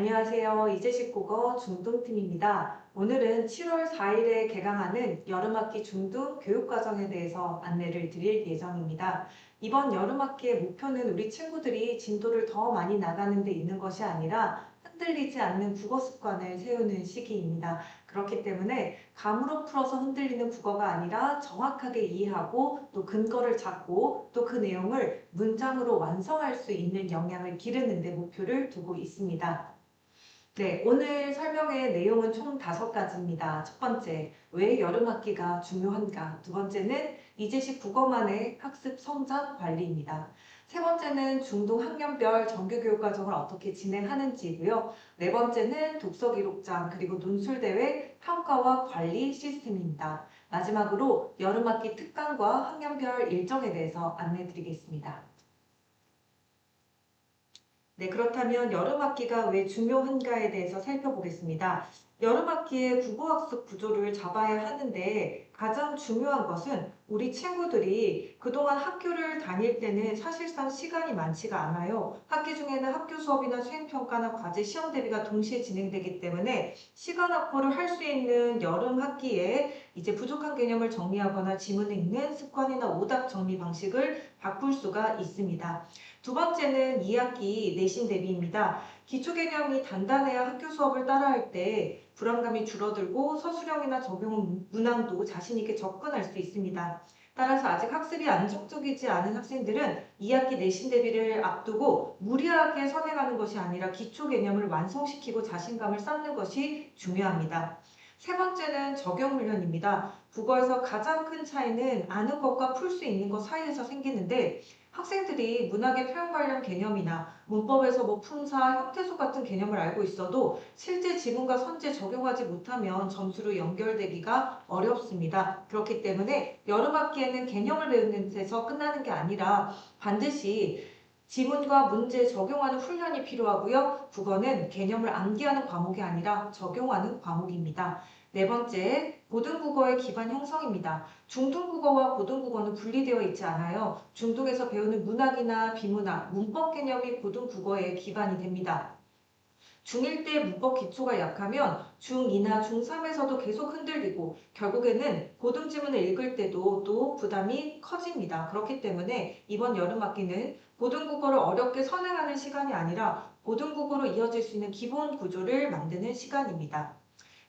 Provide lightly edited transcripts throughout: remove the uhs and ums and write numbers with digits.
안녕하세요. 이재식 국어 중등팀입니다. 오늘은 7월 4일에 개강하는 여름학기 중등 교육과정에 대해서 안내를 드릴 예정입니다. 이번 여름학기의 목표는 우리 친구들이 진도를 더 많이 나가는 데 있는 것이 아니라 흔들리지 않는 국어 습관을 세우는 시기입니다. 그렇기 때문에 감으로 풀어서 흔들리는 국어가 아니라 정확하게 이해하고 또 근거를 잡고 또 그 내용을 문장으로 완성할 수 있는 역량을 기르는 데 목표를 두고 있습니다. 네, 오늘 설명의 내용은 총 5가지입니다. 첫 번째, 왜 여름학기가 중요한가? 두 번째는 이제식 국어만의 학습 성장 관리입니다. 세 번째는 중등 학년별 정규교육과정을 어떻게 진행하는지고요. 네 번째는 독서기록장 그리고 논술대회 평가와 관리 시스템입니다. 마지막으로 여름학기 특강과 학년별 일정에 대해서 안내드리겠습니다. 네, 그렇다면 여름학기가 왜 중요한가에 대해서 살펴보겠습니다. 여름학기의 국어학습 구조를 잡아야 하는데 가장 중요한 것은 우리 친구들이 그동안 학교를 다닐 때는 사실상 시간이 많지가 않아요. 학기 중에는 학교 수업이나 수행평가나 과제 시험 대비가 동시에 진행되기 때문에 시간 확보를 할 수 있는 여름 학기에 이제 부족한 개념을 정리하거나 지문을 읽는 습관이나 오답 정리 방식을 바꿀 수가 있습니다. 두 번째는 2학기 내신 대비입니다. 기초 개념이 단단해야 학교 수업을 따라할 때 불안감이 줄어들고 서술형이나 적용 문항도 자신 있게 접근할 수 있습니다. 따라서 아직 학습이 안정적이지 않은 학생들은 2학기 내신 대비를 앞두고 무리하게 선행하는 것이 아니라 기초 개념을 완성시키고 자신감을 쌓는 것이 중요합니다. 세 번째는 적용 훈련입니다. 국어에서 가장 큰 차이는 아는 것과 풀 수 있는 것 사이에서 생기는데 학생들이 문학의 표현 관련 개념이나 문법에서 품사, 형태소 같은 개념을 알고 있어도 실제 지문과 선지에 적용하지 못하면 점수로 연결되기가 어렵습니다. 그렇기 때문에 여름학기에는 개념을 배우는 데서 끝나는 게 아니라 반드시 지문과 문제에 적용하는 훈련이 필요하고요. 국어는 개념을 암기하는 과목이 아니라 적용하는 과목입니다. 네 번째, 고등국어의 기반 형성입니다. 중등국어와 고등국어는 분리되어 있지 않아요. 중등에서 배우는 문학이나 비문학, 문법 개념이 고등국어의 기반이 됩니다. 중1 때 문법 기초가 약하면 중2나 중3에서도 계속 흔들리고 결국에는 고등지문을 읽을 때도 또 부담이 커집니다. 그렇기 때문에 이번 여름학기는 고등국어를 어렵게 선행하는 시간이 아니라 고등국어로 이어질 수 있는 기본 구조를 만드는 시간입니다.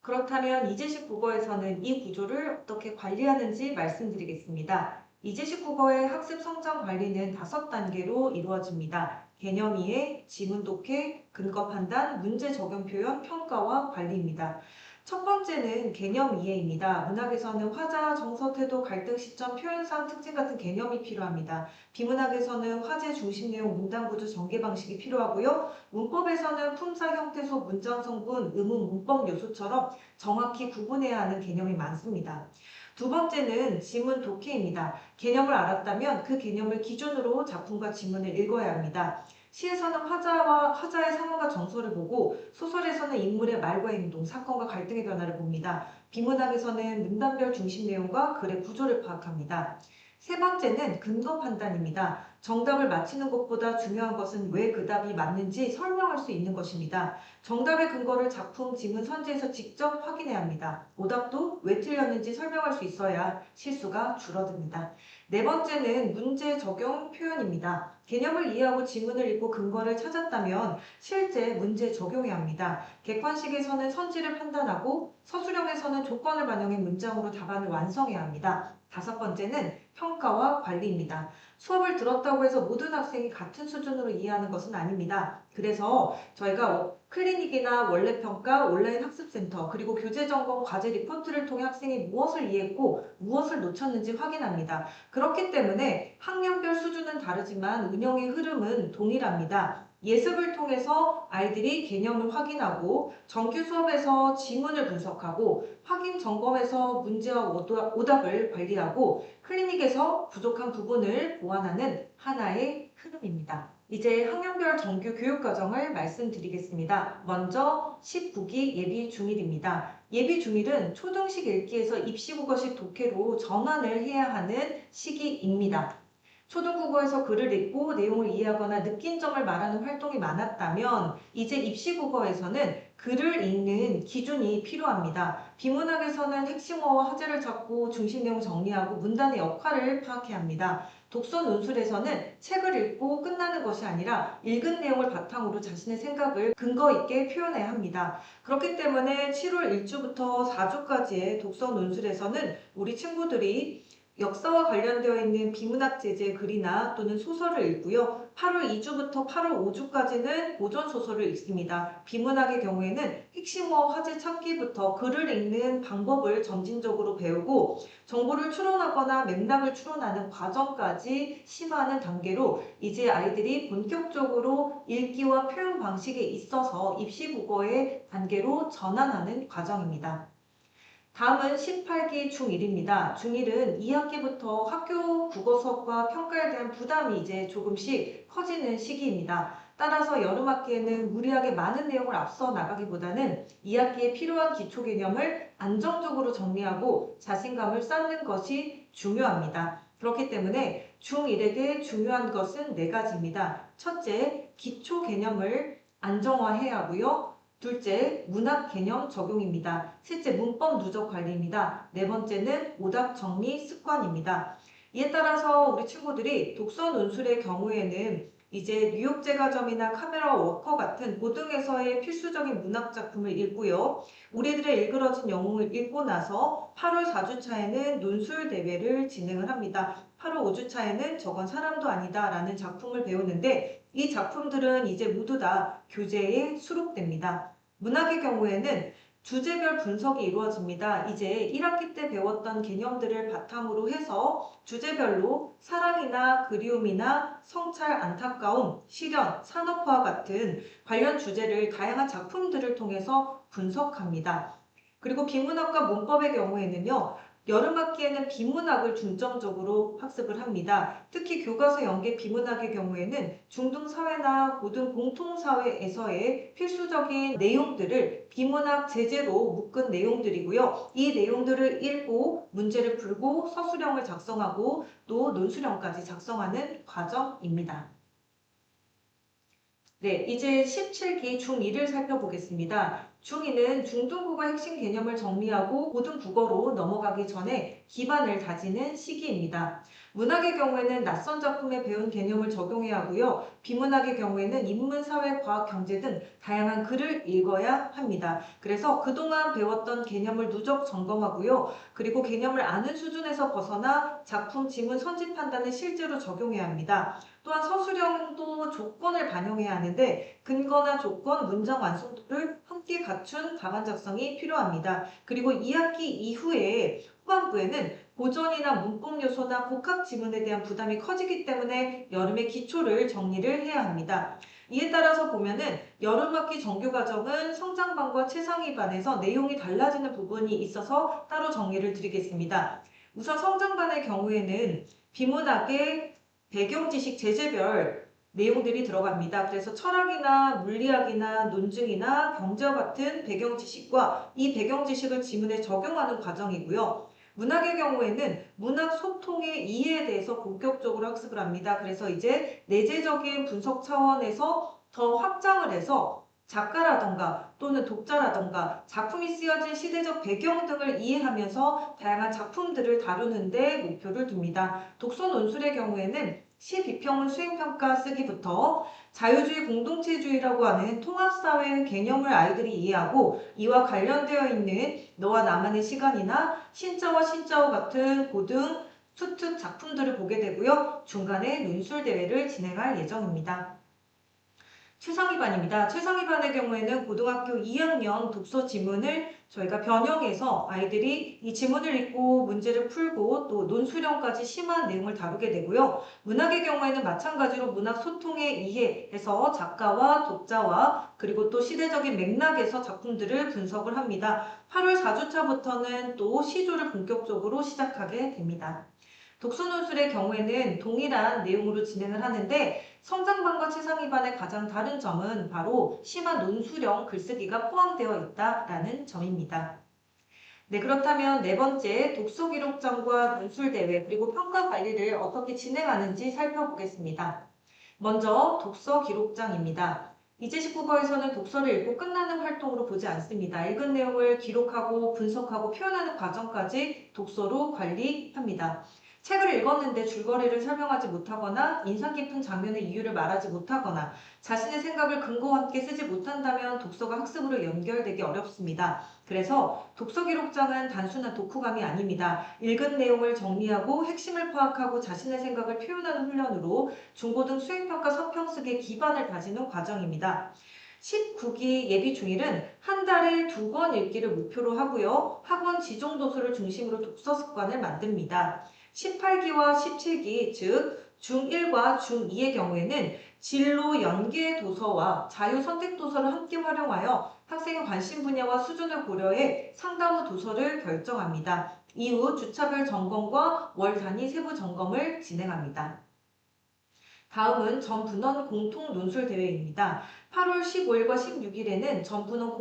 그렇다면 이제식 국어에서는 이 구조를 어떻게 관리하는지 말씀드리겠습니다. 이제식 국어의 학습 성장 관리는 5단계로 이루어집니다. 개념 이해, 지문 독해, 근거 판단, 문제 적용 표현, 평가와 관리입니다. 첫 번째는 개념 이해입니다. 문학에서는 화자, 정서, 태도, 갈등 시점, 표현상 특징 같은 개념이 필요합니다. 비문학에서는 화제 중심 내용, 문장 구조, 전개 방식이 필요하고요. 문법에서는 품사, 형태소, 문장 성분, 의문, 문법 요소처럼 정확히 구분해야 하는 개념이 많습니다. 두 번째는 지문 독해입니다. 개념을 알았다면 그 개념을 기준으로 작품과 지문을 읽어야 합니다. 시에서는 화자의 상황과 정서를 보고 소설에서는 인물의 말과 행동, 사건과 갈등의 변화를 봅니다. 비문학에서는 문단별 중심 내용과 글의 구조를 파악합니다. 세 번째는 근거 판단입니다. 정답을 맞히는 것보다 중요한 것은 왜 그 답이 맞는지 설명할 수 있는 것입니다. 정답의 근거를 작품, 지문, 선지에서 직접 확인해야 합니다. 오답도 왜 틀렸는지 설명할 수 있어야 실수가 줄어듭니다. 네 번째는 문제 적용 표현입니다. 개념을 이해하고 지문을 읽고 근거를 찾았다면 실제 문제에 적용해야 합니다. 객관식에서는 선지를 판단하고 서술형에서는 조건을 반영해 문장으로 답안을 완성해야 합니다. 다섯 번째는 평가와 관리입니다. 수업을 들었다고 해서 모든 학생이 같은 수준으로 이해하는 것은 아닙니다. 그래서 저희가 클리닉이나 원래평가, 온라인 학습센터, 그리고 교재점검, 과제 리포트를 통해 학생이 무엇을 이해했고 무엇을 놓쳤는지 확인합니다. 그렇기 때문에 학년별 수준은 다르지만 운영의 흐름은 동일합니다. 예습을 통해서 아이들이 개념을 확인하고 정규 수업에서 지문을 분석하고 확인 점검에서 문제와 오답을 관리하고 클리닉에서 부족한 부분을 보완하는 하나의 흐름입니다. 이제 학년별 정규 교육과정을 말씀드리겠습니다. 먼저 19기 예비 중1입니다. 예비 중1은 초등식 읽기에서 입시국어식 독해로 전환을 해야 하는 시기입니다. 초등국어에서 글을 읽고 내용을 이해하거나 느낀 점을 말하는 활동이 많았다면 이제 입시국어에서는 글을 읽는 기준이 필요합니다. 비문학에서는 핵심어와 화제를 찾고 중심 내용 정리하고 문단의 역할을 파악해야 합니다. 독서 논술에서는 책을 읽고 끝나는 것이 아니라 읽은 내용을 바탕으로 자신의 생각을 근거 있게 표현해야 합니다. 그렇기 때문에 7월 1주부터 4주까지의 독서 논술에서는 우리 친구들이 역사와 관련되어 있는 비문학 재제의 글이나 또는 소설을 읽고요. 8월 2주부터 8월 5주까지는 고전 소설을 읽습니다. 비문학의 경우에는 핵심어 화제 찾기부터 글을 읽는 방법을 점진적으로 배우고 정보를 추론하거나 맥락을 추론하는 과정까지 심화하는 단계로 이제 아이들이 본격적으로 읽기와 표현 방식에 있어서 입시국어의 단계로 전환하는 과정입니다. 다음은 18기 중1입니다. 중1은 2학기부터 학교 국어 수업과 평가에 대한 부담이 이제 조금씩 커지는 시기입니다. 따라서 여름학기에는 무리하게 많은 내용을 앞서 나가기보다는 2학기에 필요한 기초 개념을 안정적으로 정리하고 자신감을 쌓는 것이 중요합니다. 그렇기 때문에 중1에게 중요한 것은 4가지입니다. 첫째, 기초 개념을 안정화해야 하고요. 둘째, 문학 개념 적용입니다. 셋째, 문법 누적 관리입니다. 네 번째는 오답 정리 습관입니다. 이에 따라서 우리 친구들이 독서 논술의 경우에는 이제 뉴욕 제과점이나 카메라 워커 같은 고등에서의 필수적인 문학 작품을 읽고요. 우리들의 일그러진 영웅을 읽고 나서 8월 4주차에는 논술 대회를 진행을 합니다. 8월 5주차에는 저건 사람도 아니다 라는 작품을 배우는데 이 작품들은 이제 모두 다 교재에 수록됩니다. 문학의 경우에는 주제별 분석이 이루어집니다. 이제 1학기 때 배웠던 개념들을 바탕으로 해서 주제별로 사랑이나 그리움이나 성찰, 안타까움, 시련, 산업화 같은 관련 주제를 다양한 작품들을 통해서 분석합니다. 그리고 비문학과 문법의 경우에는요. 여름학기에는 비문학을 중점적으로 학습을 합니다. 특히 교과서 연계 비문학의 경우에는 중등사회나 고등 공통사회에서의 필수적인 내용들을 비문학 제재로 묶은 내용들이고요. 이 내용들을 읽고 문제를 풀고 서술형을 작성하고 또 논술형까지 작성하는 과정입니다. 네, 이제 17기 중2를 살펴보겠습니다. 중2는 중등국어 핵심 개념을 정리하고 고등국어로 넘어가기 전에 기반을 다지는 시기입니다. 문학의 경우에는 낯선 작품에 배운 개념을 적용해야 하고요. 비문학의 경우에는 인문, 사회, 과학, 경제 등 다양한 글을 읽어야 합니다. 그래서 그동안 배웠던 개념을 누적 점검하고요. 그리고 개념을 아는 수준에서 벗어나 작품, 지문, 선지 판단을 실제로 적용해야 합니다. 또한 서술형도 조건을 반영해야 하는데 근거나 조건, 문장 완성도를 함께 갖춘 답안 작성이 필요합니다. 그리고 2학기 이후에 후반부에는 고전이나 문법 요소나 복합 지문에 대한 부담이 커지기 때문에 여름에 기초를 정리를 해야 합니다. 이에 따라서 보면은 여름학기 정규과정은 성장반과 최상위반에서 내용이 달라지는 부분이 있어서 따로 정리를 드리겠습니다. 우선 성장반의 경우에는 비문학의 배경 지식 제재별 내용들이 들어갑니다. 그래서 철학이나 물리학이나 논증이나 경제와 같은 배경 지식과 이 배경 지식을 지문에 적용하는 과정이고요. 문학의 경우에는 문학 소통의 이해에 대해서 본격적으로 학습을 합니다. 그래서 이제 내재적인 분석 차원에서 더 확장을 해서 작가라던가 또는 독자라던가 작품이 쓰여진 시대적 배경 등을 이해하면서 다양한 작품들을 다루는 데 목표를 둡니다. 독서 논술의 경우에는 시 비평문 수행평가 쓰기부터 자유주의 공동체주의라고 하는 통합사회의 개념을 아이들이 이해하고 이와 관련되어 있는 너와 나만의 시간이나 신자와 신자오 같은 고등 수특 작품들을 보게 되고요. 중간에 논술대회를 진행할 예정입니다. 최상위반입니다. 최상위반의 경우에는 고등학교 2학년 독서 지문을 저희가 변형해서 아이들이 이 지문을 읽고 문제를 풀고 또 논술형까지 심한 내용을 다루게 되고요. 문학의 경우에는 마찬가지로 문학 소통의 이해에서 작가와 독자와 그리고 또 시대적인 맥락에서 작품들을 분석을 합니다. 8월 4주차부터는 또 시조를 본격적으로 시작하게 됩니다. 독서논술의 경우에는 동일한 내용으로 진행을 하는데 성장반과 최상위반의 가장 다른 점은 바로 심한 논술형 글쓰기가 포함되어 있다라는 점입니다. 네, 그렇다면 네 번째 독서 기록장과 논술 대회 그리고 평가 관리를 어떻게 진행하는지 살펴보겠습니다. 먼저 독서 기록장입니다. 이제19과에서는 독서를 읽고 끝나는 활동으로 보지 않습니다. 읽은 내용을 기록하고 분석하고 표현하는 과정까지 독서로 관리합니다. 책을 읽었는데 줄거리를 설명하지 못하거나 인상 깊은 장면의 이유를 말하지 못하거나 자신의 생각을 근거와 함께 쓰지 못한다면 독서가 학습으로 연결되기 어렵습니다. 그래서 독서 기록장은 단순한 독후감이 아닙니다. 읽은 내용을 정리하고 핵심을 파악하고 자신의 생각을 표현하는 훈련으로 중고등 수행평가 서평쓰기의 기반을 다지는 과정입니다. 19기 예비 중일은 한 달에 2권 읽기를 목표로 하고요. 학원 지정 도서를 중심으로 독서 습관을 만듭니다. 18기와 17기, 즉 중1과 중2의 경우에는 진로 연계 도서와 자유 선택 도서를 함께 활용하여 학생의 관심 분야와 수준을 고려해 상담 후 도서를 결정합니다. 이후 주차별 점검과 월 단위 세부 점검을 진행합니다. 다음은 전분원 공통 논술 대회입니다. 8월 15일과 16일에는 전분원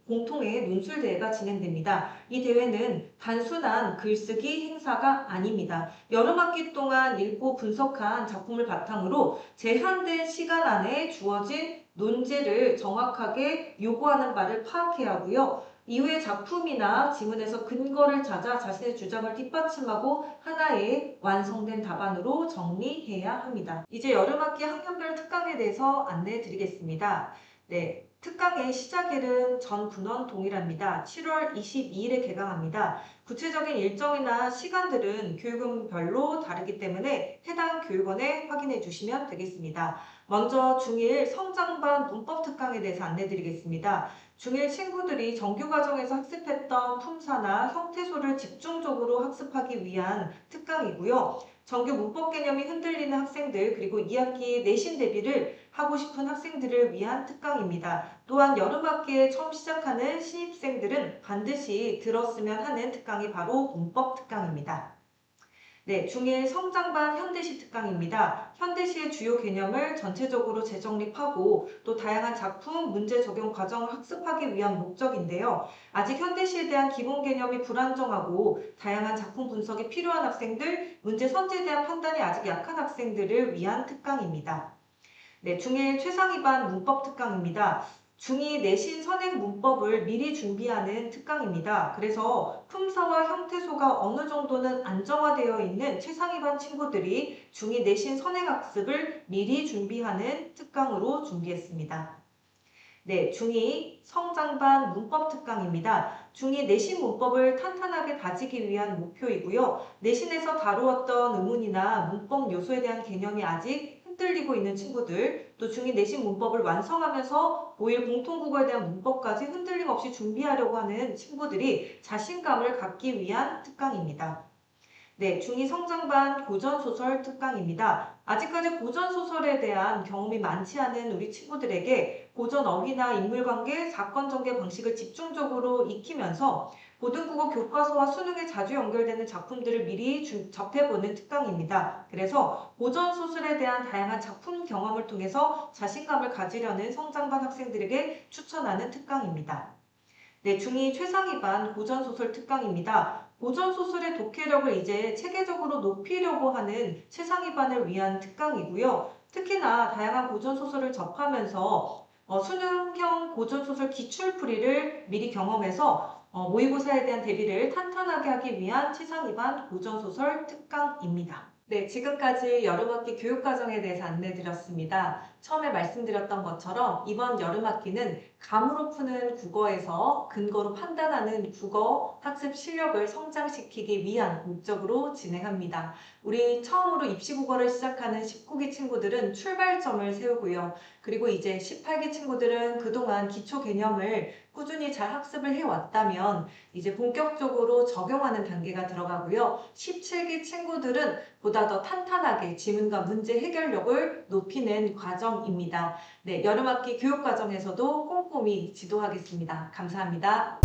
공통의 논술 대회가 진행됩니다. 이 대회는 단순한 글쓰기 행사가 아닙니다. 여름 학기 동안 읽고 분석한 작품을 바탕으로 제한된 시간 안에 주어진 논제를 정확하게 요구하는 바를 파악해야 하고요. 이후의 작품이나 지문에서 근거를 찾아 자신의 주장을 뒷받침하고 하나의 완성된 답안으로 정리해야 합니다. 이제 여름학기 학년별 특강에 대해서 안내해 드리겠습니다. 네, 특강의 시작일은 전 분원 동일합니다. 7월 22일에 개강합니다. 구체적인 일정이나 시간들은 교육원별로 다르기 때문에 해당 교육원에 확인해 주시면 되겠습니다. 먼저 중1 성장반 문법 특강에 대해서 안내해 드리겠습니다. 중1 친구들이 정규 과정에서 학습했던 품사나 형태소를 집중적으로 학습하기 위한 특강이고요. 정규 문법 개념이 흔들리는 학생들 그리고 2학기 내신 대비를 하고 싶은 학생들을 위한 특강입니다. 또한 여름학기에 처음 시작하는 신입생들은 반드시 들었으면 하는 특강이 바로 문법 특강입니다. 네, 중1 성장반 현대시 특강입니다. 현대시의 주요 개념을 전체적으로 재정립하고 또 다양한 작품, 문제 적용 과정을 학습하기 위한 목적인데요. 아직 현대시에 대한 기본 개념이 불안정하고 다양한 작품 분석이 필요한 학생들, 문제 선지에 대한 판단이 아직 약한 학생들을 위한 특강입니다. 네, 중1 최상위반 문법 특강입니다. 중2 내신 선행 문법을 미리 준비하는 특강입니다. 그래서 품사와 형태소가 어느 정도는 안정화되어 있는 최상위반 친구들이 중2 내신 선행 학습을 미리 준비하는 특강으로 준비했습니다. 네, 중2 성장반 문법 특강입니다. 중2 내신 문법을 탄탄하게 다지기 위한 목표이고요. 내신에서 다루었던 의문이나 문법 요소에 대한 개념이 아직 흔들리고 있는 친구들, 또 중2 내신 문법을 완성하면서 고1 공통국어에 대한 문법까지 흔들림 없이 준비하려고 하는 친구들이 자신감을 갖기 위한 특강입니다. 네, 중2 성장반 고전소설 특강입니다. 아직까지 고전소설에 대한 경험이 많지 않은 우리 친구들에게 고전 어휘나 인물관계, 사건 전개 방식을 집중적으로 익히면서 고등국어 교과서와 수능에 자주 연결되는 작품들을 미리 접해보는 특강입니다. 그래서 고전소설에 대한 다양한 작품 경험을 통해서 자신감을 가지려는 성장반 학생들에게 추천하는 특강입니다. 네, 중2 최상위반 고전소설 특강입니다. 고전소설의 독해력을 이제 체계적으로 높이려고 하는 최상위반을 위한 특강이고요. 특히나 다양한 고전소설을 접하면서 수능형 고전소설 기출풀이를 미리 경험해서 모의고사에 대한 대비를 탄탄하게 하기 위한 최상위반 고전소설 특강입니다. 네, 지금까지 여름학기 교육과정에 대해서 안내드렸습니다. 처음에 말씀드렸던 것처럼 이번 여름학기는 감으로 푸는 국어에서 근거로 판단하는 국어 학습 실력을 성장시키기 위한 목적으로 진행합니다. 우리 처음으로 입시국어를 시작하는 19기 친구들은 출발점을 세우고요. 그리고 이제 18기 친구들은 그동안 기초 개념을 꾸준히 잘 학습을 해왔다면 이제 본격적으로 적용하는 단계가 들어가고요. 17기 친구들은 보다 더 탄탄하게 지문과 문제 해결력을 높이는 과정입니다. 네, 여름학기 교육과정에서도 꼼꼼히 지도하겠습니다. 감사합니다.